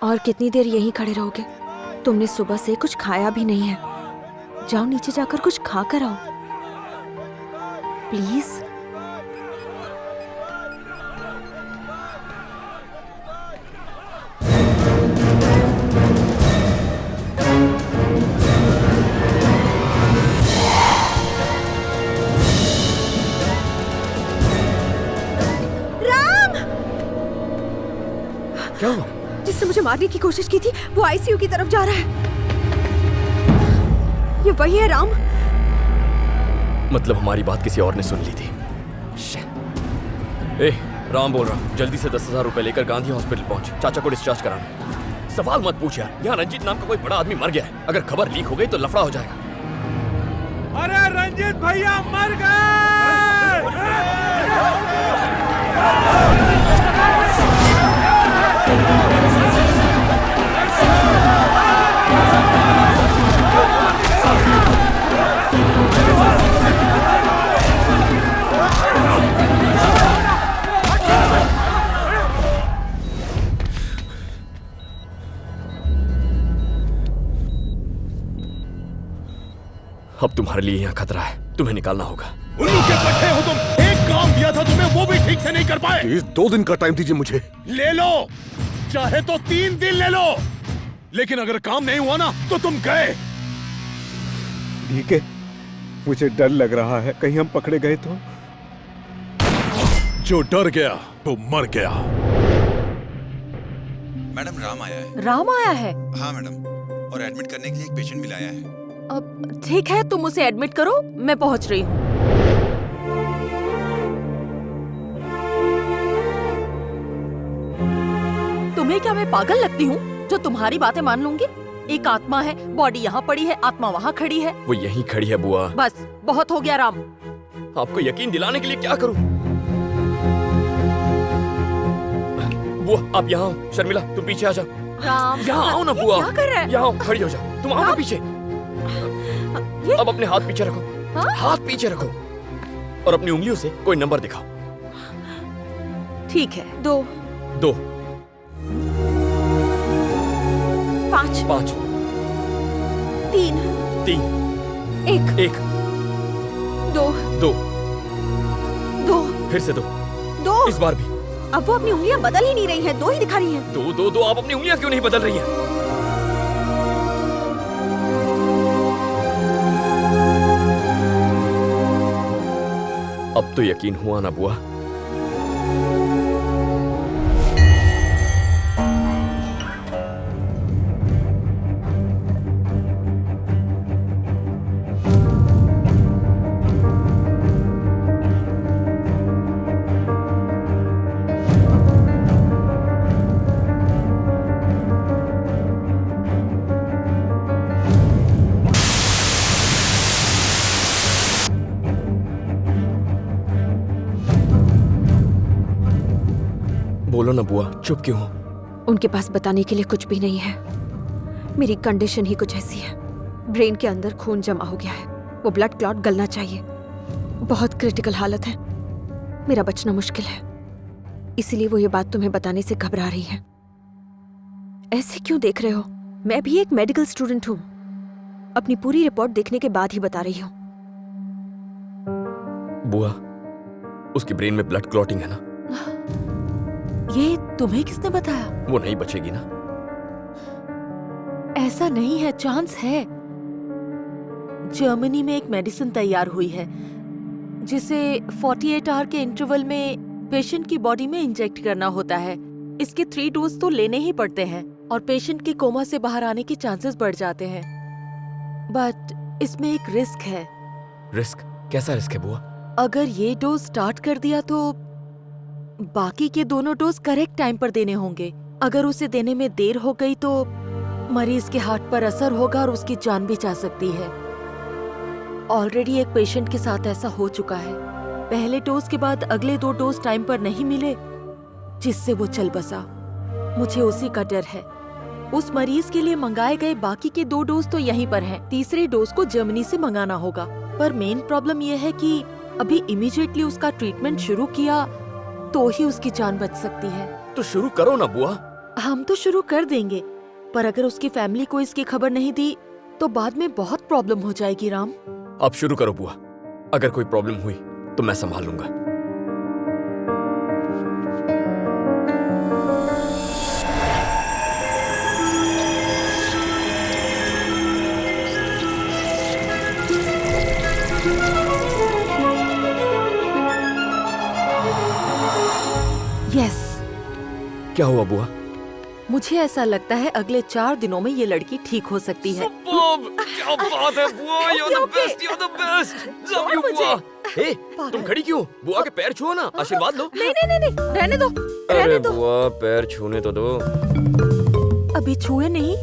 और कितनी देर यहीं खड़े रहोगे? तुमने सुबह से कुछ खाया भी नहीं है। जाओ नीचे जाकर कुछ खा कर आओ प्लीज। क्या हुआ? जिसने मुझे मारने की कोशिश की थी वो आईसीयू की तरफ जा रहा है। ये वही है राम? मतलब हमारी बात किसी और ने सुन ली थी। ए, राम बोल रहा हूँ, जल्दी से 10,000 रुपए लेकर गांधी हॉस्पिटल पहुंच, चाचा को डिस्चार्ज कराना। सवाल मत पूछ यार, यहाँ रंजीत नाम का कोई बड़ा आदमी मर गया है। अगर खबर लीक हो गई तो लफड़ा हो जाएगा। अरे रंजीत भैया मर गए! अब तुम्हारे लिए यहाँ खतरा है, तुम्हें निकालना होगा। उल्लू के पट्टे हो तुम। एक काम दिया था तुम्हें, वो भी ठीक से नहीं कर पाए। प्लीज 2 दिन का टाइम दीजिए मुझे। ले लो, चाहे तो 3 दिन ले लो, लेकिन अगर काम नहीं हुआ ना तो तुम गए। ठीक है, मुझे डर लग रहा है कहीं हम पकड़े गए तो। जो डर गया तो मर गया। मैडम राम आया है। राम आया है? हाँ मैडम, और एडमिट करने के लिए एक पेशेंट भी लाया है। अब ठीक है, तुम उसे एडमिट करो, मैं पहुंच रही हूँ। तुम्हें क्या मैं पागल लगती हूँ जो तुम्हारी बातें मान लूंगी? एक आत्मा है, बॉडी यहाँ पड़ी है, आत्मा वहाँ खड़ी है। वो यहीं खड़ी है बुआ। बस बहुत हो गया राम। आपको यकीन दिलाने के लिए क्या करूं? बुआ आप यहाँ आओ। शर्मिला तुम पीछे आ जाओ। राम यहाँ आओ ना बुआ। क्या कर रहा है? यहाँ आओ, खड़ी हो जाओ। तुम आओ ना पीछे। अब अपने हाथ पीछे रखो। हाँ? हाथ पीछे रखो और अपनी उंगलियों से कोई नंबर दिखाओ। ठीक है। 2 2 5 5 3 3 1 1 2 2 2 फिर से 2 2। इस बार भी। अब वो अपनी उंगलियां बदल ही नहीं रही हैं, 2 ही दिखा रही हैं। 2 2 2 आप अपनी उंगलियां क्यों नहीं बदल रही हैं? अब तो यकीन हुआ ना बुआ? बोलो ना बुआ, चुप क्यों हो? उनके पास बताने के लिए कुछ भी नहीं है। मेरी कंडीशन ही कुछ ऐसी है। ब्रेन के अंदर खून जमा हो गया है, वो ब्लड क्लॉट गलना चाहिए। बहुत क्रिटिकल हालत है, मेरा बचना मुश्किल है। इसीलिए वो ये बात तुम्हें बताने से घबरा रही है। ऐसे क्यों देख रहे हो? मैं भी एक मेडिकल स्टूडेंट हूँ। अपनी पूरी रिपोर्ट देखने के बाद ही बता रही हूँ। बुआ, उसकी ब्रेन में ब्लड क्लॉटिंग है ना? ये तुम्हें किसने बताया? वो नहीं बचेगी ना? ऐसा नहीं है, चांस है। जर्मनी में एक मेडिसिन तैयार हुई है जिसे 48 आवर के इंटरवल में पेशेंट की बॉडी में इंजेक्ट करना होता है। इसके 3 डोज तो लेने ही पड़ते हैं और पेशेंट के कोमा से बाहर आने के चांसेस बढ़ जाते हैं। बट इसमें एक रिस्क है। रिस्क? कैसा रिस्क है बुआ? अगर ये डोज स्टार्ट कर दिया तो बाकी के दोनों डोज करेक्ट टाइम पर देने होंगे। अगर उसे देने में देर हो गई तो मरीज के हार्ट पर असर होगा और उसकी जान भी जा सकती है। ऑलरेडी एक पेशेंट के साथ ऐसा हो चुका है। पहले डोज के बाद अगले 2 डोज टाइम पर नहीं मिले, जिससे वो चल बसा। मुझे उसी का डर है। उस मरीज के लिए मंगाए गए बाकी के 2 डोज तो यहीं पर हैं। तीसरे डोज को जर्मनी से मंगाना होगा। पर मेन प्रॉब्लम यह है कि अभी इमीडिएटली उसका ट्रीटमेंट शुरू किया तो ही उसकी जान बच सकती है। तो शुरू करो ना बुआ। हम तो शुरू कर देंगे, पर अगर उसकी फैमिली को इसकी खबर नहीं दी तो बाद में बहुत प्रॉब्लम हो जाएगी राम। आप शुरू करो बुआ, अगर कोई प्रॉब्लम हुई तो मैं संभाल लूंगा। यस, क्या हुआ बुआ? मुझे ऐसा लगता है अगले 4 दिनों में ये लड़की ठीक हो सकती है। क्या बात है बुआ, you're the best, you're the best, love you बुआ। हे, तुम खड़ी क्यों? बुआ के पैर छुओ ना, आशीर्वाद लो। नहीं नहीं नहीं, रहने दो, अरे रहने दो। बुआ पैर छूने तो दो। अभी छुए नहीं।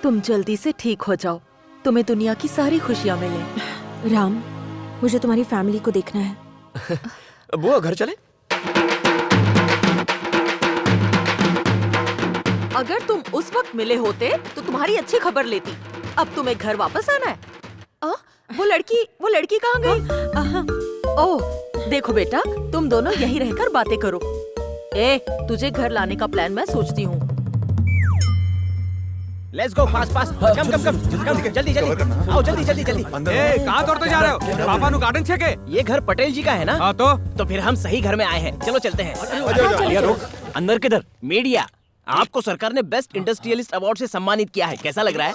तुम जल्दी से ठीक हो जाओ, तुम्हें दुनिया की सारी खुशियाँ मिले। राम, मुझे तुम्हारी फैमिली को देखना है। बुआ घर चले? अगर तुम उस वक्त मिले होते तो तुम्हारी अच्छी खबर लेती। अब तुम्हें घर वापस आना है। वो लड़की कहाँ गई? ओह देखो बेटा, तुम दोनों यहीं रहकर बातें करो। तुझे घर लाने का प्लान मैं सोचती हूँ। लेट्स गो फास्ट फास्ट, कम जल्दी आओ, जल्दी। कहाँ दौड़ते जा रहे हो? पापा नु गार्डन छे के? ये घर पटेल जी का है ना? हाँ तो फिर हम सही घर में आए हैं। चलो चलते हैं। रुक, अंदर किधर? मीडिया, आपको सरकार ने बेस्ट इंडस्ट्रियलिस्ट अवार्ड से सम्मानित किया है, कैसा लग रहा है?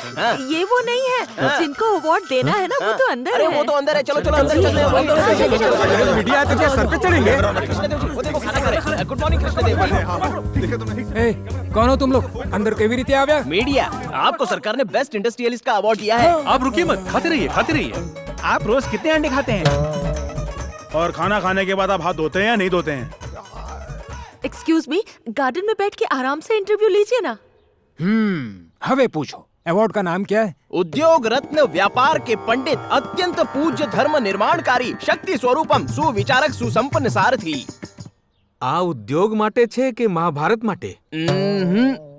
ये वो नहीं है जिनको अवार्ड देना है ना, वो तो अंदर अरे है। वो तो अंदर है, चलो अंदर चलते हैं। मीडिया है तो क्या सर पे चढ़ेंगे? कृष्णदेव जी, वो देखो खाना खा रहे हैं। गुड मॉर्निंग कृष्णदेव जी। कौन हो तुम लोग? अंदर केवी रीति आ गया? मीडिया, आपको सरकार ने बेस्ट इंडस्ट्रियलिस्ट का अवार्ड दिया है। आप रुकिए मत, खाते रहिए। आप रोज कितने अंडे खाते हैं? और खाना खाने के बाद आप हाथ धोते हैं या नहीं धोते हैं? एक्सक्यूज मी, गार्डन में बैठ के आराम से इंटरव्यू लीजिए ना। हवे पूछो, अवार्ड का नाम क्या है? उद्योग रत्न, व्यापार के पंडित, अत्यंत पूज्य धर्म निर्माणकारी, शक्ति स्वरूपम, सुविचारक, सुसंपन्न सारथी। आ उद्योग माटे छे के महाभारत माटे?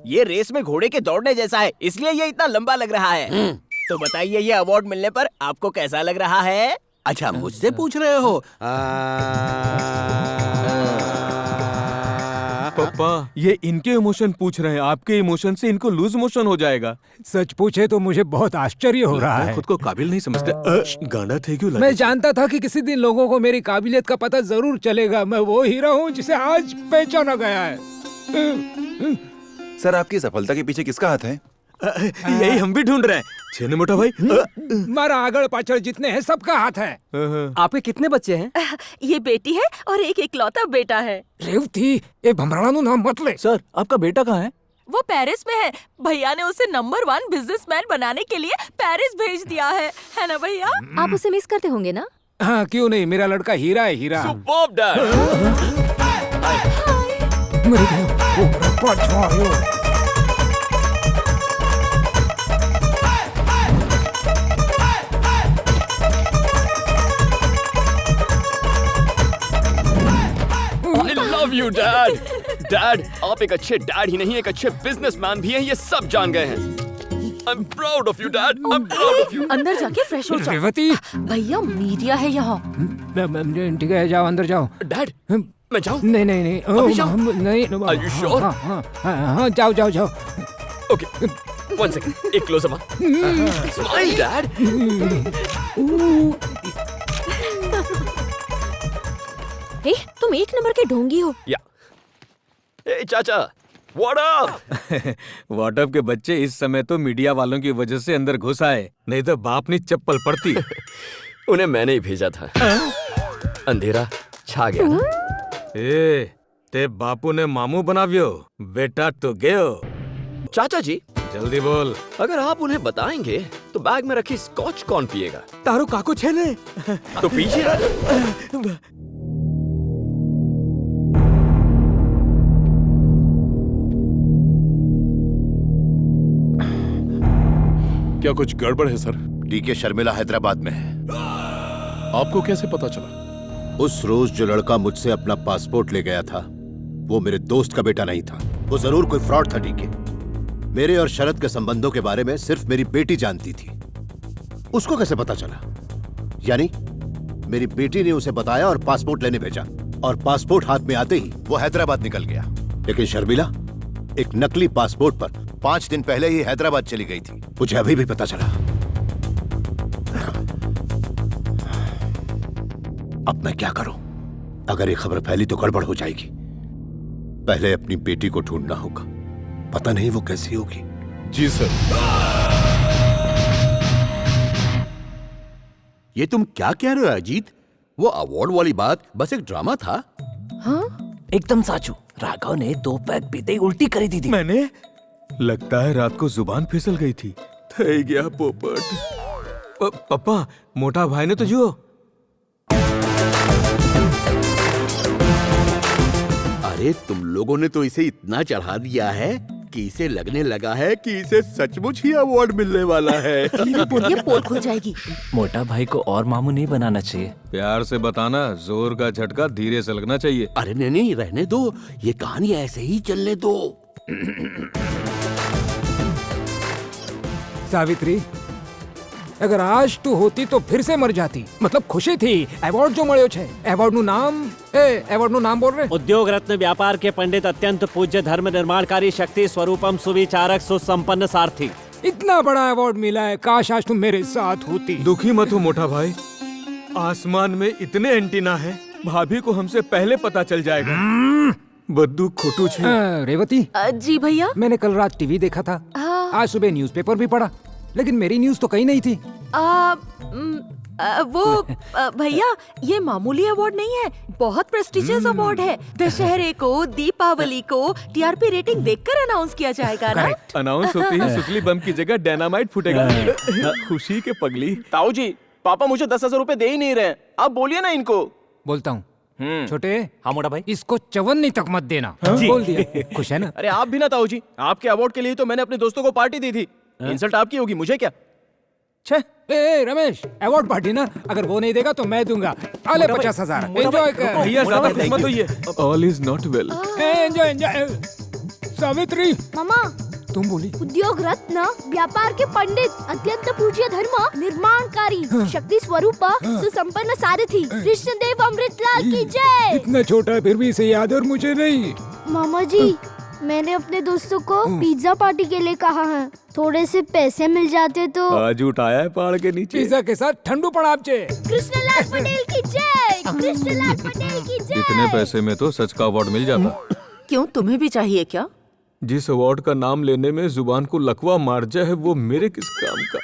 ये रेस में घोड़े के दौड़ने जैसा है, इसलिए ये इतना लंबा लग रहा है। तो बताइए, ये अवार्ड मिलने पर आपको कैसा लग रहा है? अच्छा, मुझसे पूछ रहे हो? पापा, ये इनके इमोशन पूछ रहे हैं, आपके इमोशन से इनको लूज मोशन हो जाएगा। सच पूछे तो मुझे बहुत आश्चर्य हो रहा है। खुद को काबिल नहीं समझते। गाना थे क्यों? मैं जानता था कि किसी दिन लोगों को मेरी काबिलियत का पता जरूर चलेगा। मैं वो हीरा हूँ जिसे आज पहचाना गया है। सर, आपकी सफलता के पीछे किसका हाथ है? यही हम भी ढूंढ रहे हैं। छेने मोटा भाई, मारा आगड़ पाछड़ जितने हैं सबका हाथ है। आपके कितने बच्चे हैं? ये बेटी है और एक इकलौता बेटा है। रेवती, ये भमराड़ा नु नाम मत ले। सर, आपका बेटा कहाँ है? वो पेरिस में है। भैया ने उसे नंबर 1 बिजनेसमैन बनाने के लिए पेरिस भेज दिया है ना भैया? आप उसे मिस करते होंगे ना? हाँ, क्यों नहीं, मेरा लड़का हीरा है, हीरा। Superb dad. मर गया। I love you dad. Dad, आप एक अच्छे डैड ही नहीं, एक अच्छे बिजनेसमैन भी हैं, ये सब जान गए हैं। I'm proud of you dad, I'm proud of you। अंदर जाके फ्रेश हो जाओ। रेवती, भैया मीडिया है यहाँ। ठीक है, जाओ अंदर जाओ। डैड, मैं जाऊँ? नहीं। अभी जाओ? नहीं। Are you sure? हाँ, जाओ। ओके, 1 सेकंड, एक क्लोज अप। Smile dad. तुम 1 नंबर के ढोंगी हो। या ए चाचा, व्हाट अप? व्हाट अप के बच्चे इस समय तो मीडिया वालों की वजह से अंदर घुस आए, नहीं तो बाप ने चप्पल पड़ती। उन्हें मैंने ही भेजा था। अंधेरा छा गया ना। ते बापू ने मामू बनाव्यो, बेटा तो गयो। चाचा जी, जल्दी बोल। अगर आप उन्हें बताएंगे तो बैग में रखी स्कॉच कौन पिएगा? तारो काको छेने तो पीजिए। क्या कुछ गड़बड़ है सर? डीके शर्मिला हैदराबाद में है। आपको कैसे पता चला? उस रोज जो लड़का मुझसे अपना पासपोर्ट ले गया था, वो मेरे दोस्त का बेटा नहीं था। वो जरूर कोई फ्रॉड था। डीके, मेरे और शरद के संबंधों के बारे में सिर्फ मेरी बेटी जानती थी। उसको कैसे पता चला? यानी मेरी बेटी ने उसे बताया और पासपोर्ट लेने भेजा, और पासपोर्ट हाथ में आते ही वो हैदराबाद निकल गया। लेकिन शर्मिला एक नकली पासपोर्ट पर 5 दिन पहले ही हैदराबाद चली गई थी, मुझे अभी भी पता चला। अब मैं क्या करूं? अगर ये खबर फैली तो गड़बड़ हो जाएगी। पहले अपनी बेटी को ढूंढना होगा, पता नहीं वो कैसी होगी। जी सर। ये तुम क्या कह रहे हो अजीत? वो अवार्ड वाली बात बस एक ड्रामा था। एकदम साचू, राघव ने 2 पैक पीते ही उल्टी करी दी थी। मैंने लगता है रात को जुबान फिसल गई थी। थई गया पोपट। पापा, मोटा भाई ने तो जो अरे तुम लोगों ने तो इसे इतना चढ़ा दिया है कि इसे लगने लगा है कि इसे सचमुच ही अवार्ड मिलने वाला है। बोलिए, पोल खुल जाएगी। मोटा भाई को और मामू नहीं बनाना चाहिए। प्यार से बताना, जोर का झटका धीरे से लगना चाहिए। अरे नहीं नहीं, रहने दो, ये कहानी ऐसे ही चलने दो। सावित्री, अगर आज तू होती तो फिर से मर जाती। मतलब खुशी थी, एवॉर्ड जो મળ્યો છે। એવોર્ડનું નામ બોલ રે। उद्योग रत्न व्यापार के पंडित अत्यंत पूज्य धर्म निर्माणकारी शक्ति स्वरूपम सुविचारक सुसंपन्न सारथी। इतना बड़ा अवार्ड मिला है, काश आज तुम मेरे साथ होती। दुखी मत हो मोटा भाई, आसमान में इतने एंटीना हैं, भाभी को हमसे पहले पता चल जाएगा। बद्दू खोटू छे। रेवती जी भैया। मैंने कल रात टीवी देखा था, आज सुबह न्यूज़पेपर भी पढ़ा, लेकिन मेरी न्यूज तो कहीं नहीं थी। वो भैया, ये मामूली अवार्ड नहीं है, बहुत प्रेस्टिजियस अवार्ड है। दशहरे को, दीपावली को टीआरपी रेटिंग देखकर अनाउंस किया जाएगा ना। अनाउंस होते ही सुतली बम की जगह डायनामाइट फूटेगा। खुशी के पगली। ताऊ जी, पापा मुझे 10,000 रुपए दे ही नहीं रहे, आप बोलिए ना इनको। बोलता हूँ। छोटे। हाँ मोटा भाई। इसको चवन्नी तक मत देना। बोल दिया। खुश है ना? अरे आप भी ना ताऊ जी, आपके अवार्ड के लिए तो मैंने अपने दोस्तों को पार्टी दी थी। इंसल्ट आपकी होगी, मुझे क्या। छे रमेश, अवार्ड पार्टी ना, अगर वो नहीं देगा तो मैं दूंगा। आले 50,000। एंजॉय कर भैया, ज्यादा खुश मत होइए। All is not well. Enjoy. Savitri मामा, तुम बोली। उद्योग रत्न व्यापार के पंडित अत्यंत पूज्य धर्म निर्माणकारी शक्ति स्वरूप सुसंपन्न सारथी कृष्णदेव अमृतलाल की जय। इतना छोटा है फिर भी इसे याद और मुझे नहीं। मामा जी, मैंने अपने दोस्तों को पिज्जा पार्टी के लिए कहा है, थोड़े से पैसे मिल जाते तो। आज उठाया है पहाड़ के नीचे। पिज्जा के साथ ठंडू पड़ापचे। कृष्णलाल पटेल की जय। कृष्णलाल पटेल की जय। इतने पैसे में तो सच का अवार्ड मिल जाता। क्यों, तुम्हें भी चाहिए क्या? जिस अवार्ड का नाम लेने में जुबान को लकवा मार जाए वो मेरे किस काम का।